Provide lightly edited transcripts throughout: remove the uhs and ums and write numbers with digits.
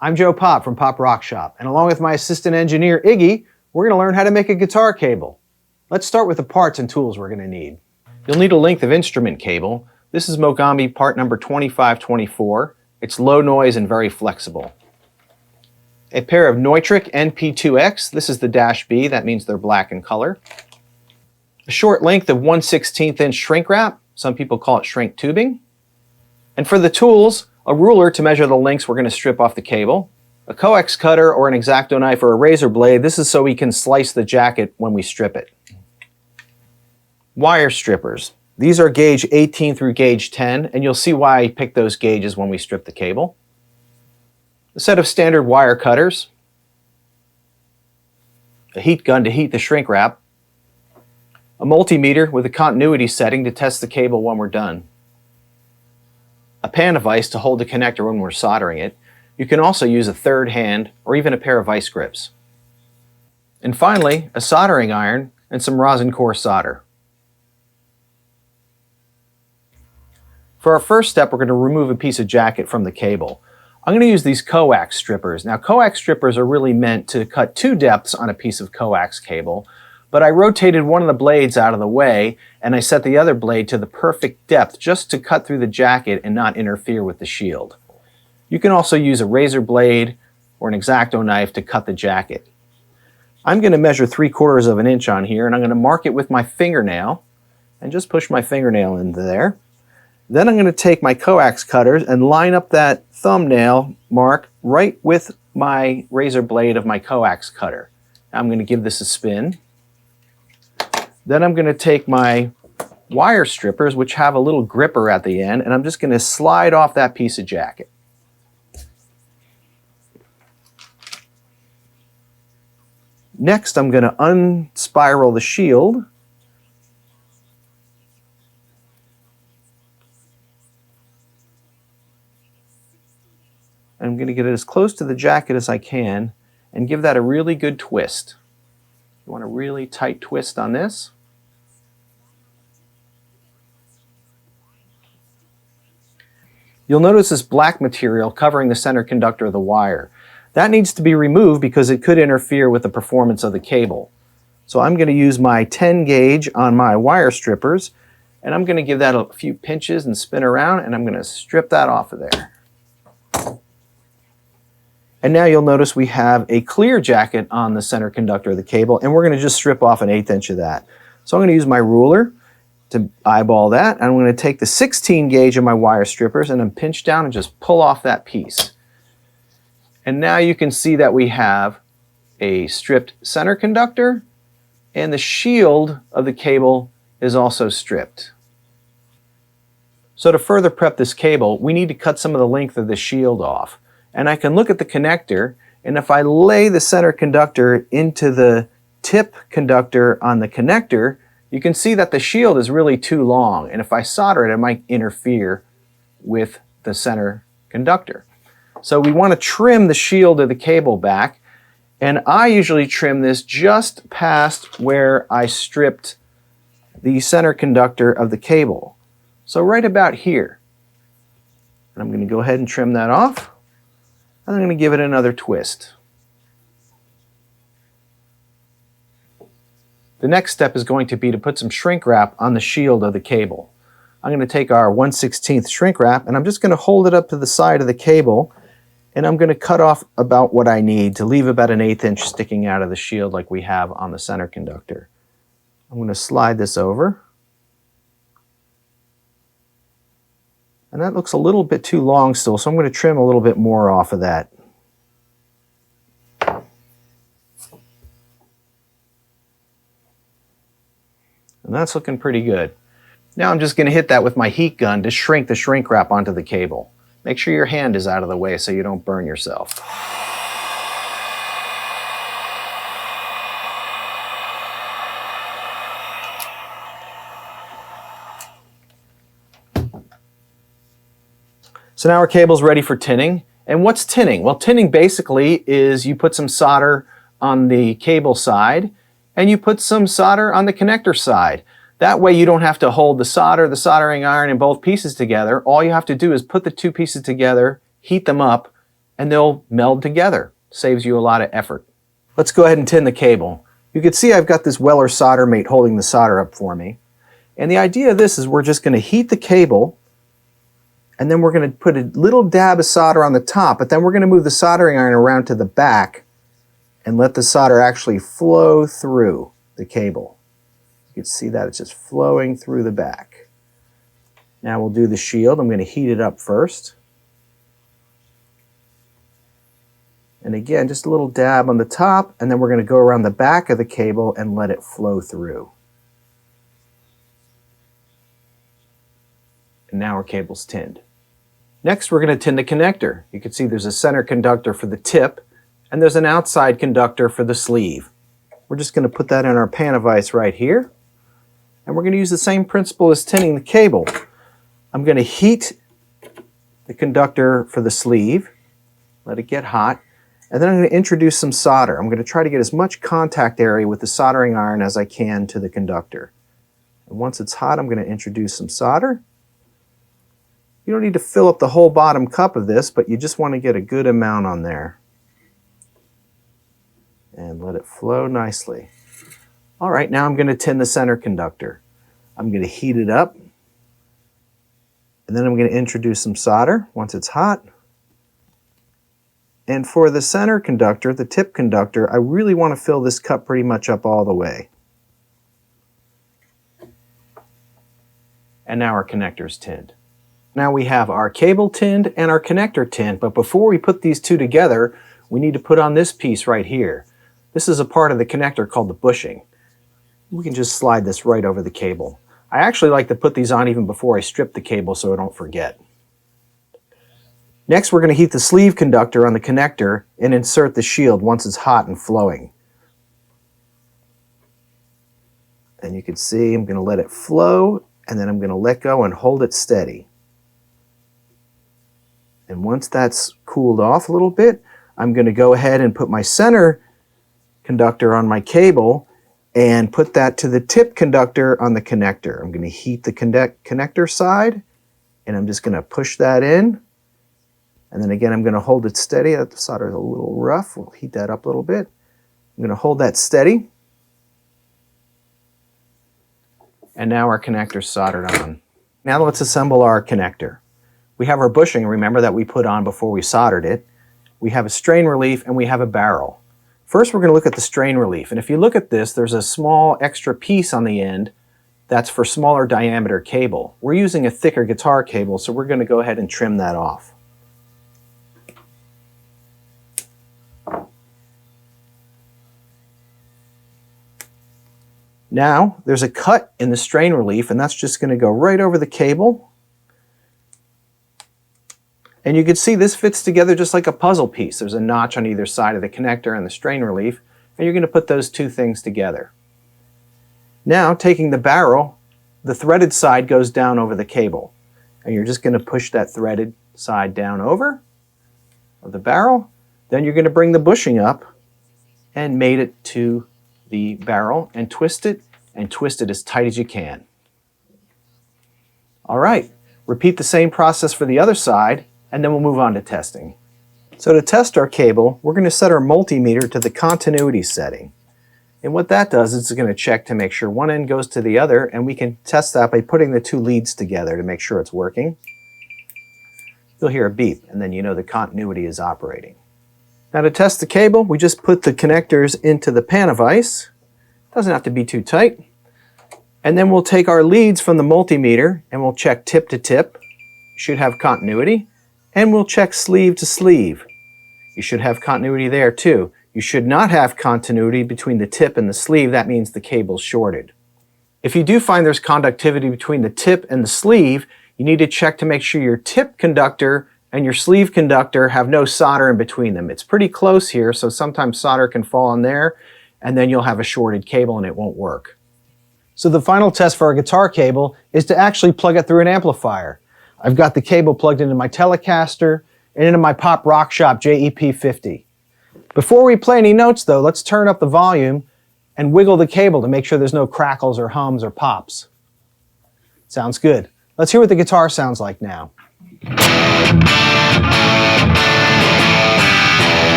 I'm Joe Popp from Popp Rock Shop, and along with my assistant engineer, Iggy, we're going to learn how to make a guitar cable. Let's start with the parts and tools we're going to need. You'll need a length of instrument cable. This is Mogambi part number 2524. It's low noise and very flexible. A pair of Neutrik NP2X. This is the dash B, that means they're black in color. A short length of 1/16 inch shrink wrap. Some people call it shrink tubing. And for the tools, a ruler to measure the lengths we're going to strip off the cable, a coax cutter or an X-Acto knife or a razor blade. This is so we can slice the jacket when we strip it. Wire strippers. These are gauge 18 through gauge 10, and you'll see why I picked those gauges when we strip the cable. A set of standard wire cutters, a heat gun to heat the shrink wrap, a multimeter with a continuity setting to test the cable when we're done, a pan of vise to hold the connector when we're soldering it. You can also use a third hand or even a pair of vice grips. And finally, a soldering iron and some rosin core solder. For our first step, we're going to remove a piece of jacket from the cable. I'm going to use these coax strippers. Now, coax strippers are really meant to cut 2 depths on a piece of coax cable, but I rotated one of the blades out of the way and I set the other blade to the perfect depth just to cut through the jacket and not interfere with the shield. You can also use a razor blade or an X-Acto knife to cut the jacket. I'm going to measure 3/4 of an inch on here, and I'm going to mark it with my fingernail and just push my fingernail into there. Then I'm going to take my coax cutters and line up that thumbnail mark right with my razor blade of my coax cutter. I'm going to give this a spin. Then I'm going to take my wire strippers, which have a little gripper at the end, and I'm just going to slide off that piece of jacket. Next, I'm going to unspiral the shield. I'm going to get it as close to the jacket as I can and give that a really good twist. You want a really tight twist on this. You'll notice this black material covering the center conductor of the wire. That needs to be removed because it could interfere with the performance of the cable. So I'm going to use my 10 gauge on my wire strippers, and I'm going to give that a few pinches and spin around, and I'm going to strip that off of there. And now you'll notice we have a clear jacket on the center conductor of the cable, and we're going to just strip off 1/8 inch of that. So I'm going to use my ruler to eyeball that, and I'm going to take the 16 gauge of my wire strippers and then pinch down and just pull off that piece. And now you can see that we have a stripped center conductor, and the shield of the cable is also stripped. So to further prep this cable, we need to cut some of the length of the shield off. And I can look at the connector, and if I lay the center conductor into the tip conductor on the connector, you can see that the shield is really too long, and if I solder it, it might interfere with the center conductor. So we want to trim the shield of the cable back, and I usually trim this just past where I stripped the center conductor of the cable. So right about here. And I'm going to go ahead and trim that off, and I'm going to give it another twist. The next step is going to be to put some shrink wrap on the shield of the cable. I'm going to take our 1/16 shrink wrap, and I'm just going to hold it up to the side of the cable, and I'm going to cut off about what I need to leave about 1/8 inch sticking out of the shield like we have on the center conductor. I'm going to slide this over. And that looks a little bit too long still, so I'm going to trim a little bit more off of that. And that's looking pretty good. Now I'm just going to hit that with my heat gun to shrink the shrink wrap onto the cable. Make sure your hand is out of the way so you don't burn yourself. So now our cable's ready for tinning. And what's tinning? Well, tinning basically is you put some solder on the cable side and you put some solder on the connector side. That way you don't have to hold the solder, the soldering iron, and both pieces together. All you have to do is put the two pieces together, heat them up, and they'll meld together. Saves you a lot of effort. Let's go ahead and tin the cable. You can see I've got this Weller solder mate holding the solder up for me. And the idea of this is we're just going to heat the cable, and then we're going to put a little dab of solder on the top, but then we're going to move the soldering iron around to the back and let the solder actually flow through the cable. You can see that it's just flowing through the back. Now we'll do the shield. I'm going to heat it up first. And again, just a little dab on the top, and then we're going to go around the back of the cable and let it flow through. And now our cable's tinned. Next, we're going to tin the connector. You can see there's a center conductor for the tip, and there's an outside conductor for the sleeve. We're just going to put that in our pan of ice right here, and we're going to use the same principle as tinning the cable. I'm going to heat the conductor for the sleeve, let it get hot, and then I'm going to introduce some solder. I'm going to try to get as much contact area with the soldering iron as I can to the conductor. And once it's hot, I'm going to introduce some solder. You don't need to fill up the whole bottom cup of this, but you just want to get a good amount on there. And let it flow nicely. All right, now I'm going to tin the center conductor. I'm going to heat it up, and then I'm going to introduce some solder once it's hot. And for the center conductor, the tip conductor, I really want to fill this cup pretty much up all the way. And now our connector's tinned. Now we have our cable tinned and our connector tinned, but before we put these two together, we need to put on this piece right here. This is a part of the connector called the bushing. We can just slide this right over the cable. I actually like to put these on even before I strip the cable so I don't forget. Next, we're going to heat the sleeve conductor on the connector and insert the shield once it's hot and flowing. And you can see I'm going to let it flow, and then I'm going to let go and hold it steady. And once that's cooled off a little bit, I'm going to go ahead and put my center conductor on my cable and put that to the tip conductor on the connector. I'm going to heat the connector side, and I'm just going to push that in. And then again, I'm going to hold it steady. The solder is a little rough. We'll heat that up a little bit. I'm going to hold that steady. And now our connector's soldered on. Now let's assemble our connector. We have our bushing, remember, that we put on before we soldered it. We have a strain relief and we have a barrel. First, we're going to look at the strain relief. And if you look at this, there's a small extra piece on the end that's for smaller diameter cable. We're using a thicker guitar cable, so we're going to go ahead and trim that off. Now, there's a cut in the strain relief, and that's just going to go right over the cable. And you can see this fits together just like a puzzle piece. There's a notch on either side of the connector and the strain relief, and you're going to put those two things together. Now, taking the barrel, the threaded side goes down over the cable, and you're just going to push that threaded side down over of the barrel. Then you're going to bring the bushing up and mate it to the barrel and twist it as tight as you can. All right, repeat the same process for the other side, and then we'll move on to testing. So to test our cable, we're going to set our multimeter to the continuity setting. And what that does is it's going to check to make sure one end goes to the other, and we can test that by putting the two leads together to make sure it's working. You'll hear a beep, and then you know the continuity is operating. Now to test the cable, we just put the connectors into the pan of ice. Doesn't have to be too tight. And then we'll take our leads from the multimeter and we'll check tip to tip. You should have continuity. And we'll check sleeve to sleeve. You should have continuity there too. You should not have continuity between the tip and the sleeve. That means the cable's shorted. If you do find there's conductivity between the tip and the sleeve, you need to check to make sure your tip conductor and your sleeve conductor have no solder in between them. It's pretty close here, so sometimes solder can fall on there, and then you'll have a shorted cable and it won't work. So the final test for our guitar cable is to actually plug it through an amplifier. I've got the cable plugged into my Telecaster and into my Popp Rock Shop JEP50. Before we play any notes though, let's turn up the volume and wiggle the cable to make sure there's no crackles or hums or pops. Sounds good. Let's hear what the guitar sounds like now.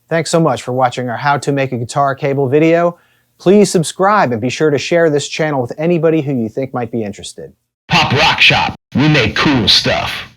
Thanks so much for watching our How to Make a Guitar Cable video. Please subscribe and be sure to share this channel with anybody who you think might be interested. Popp Rock Shop. We make cool stuff.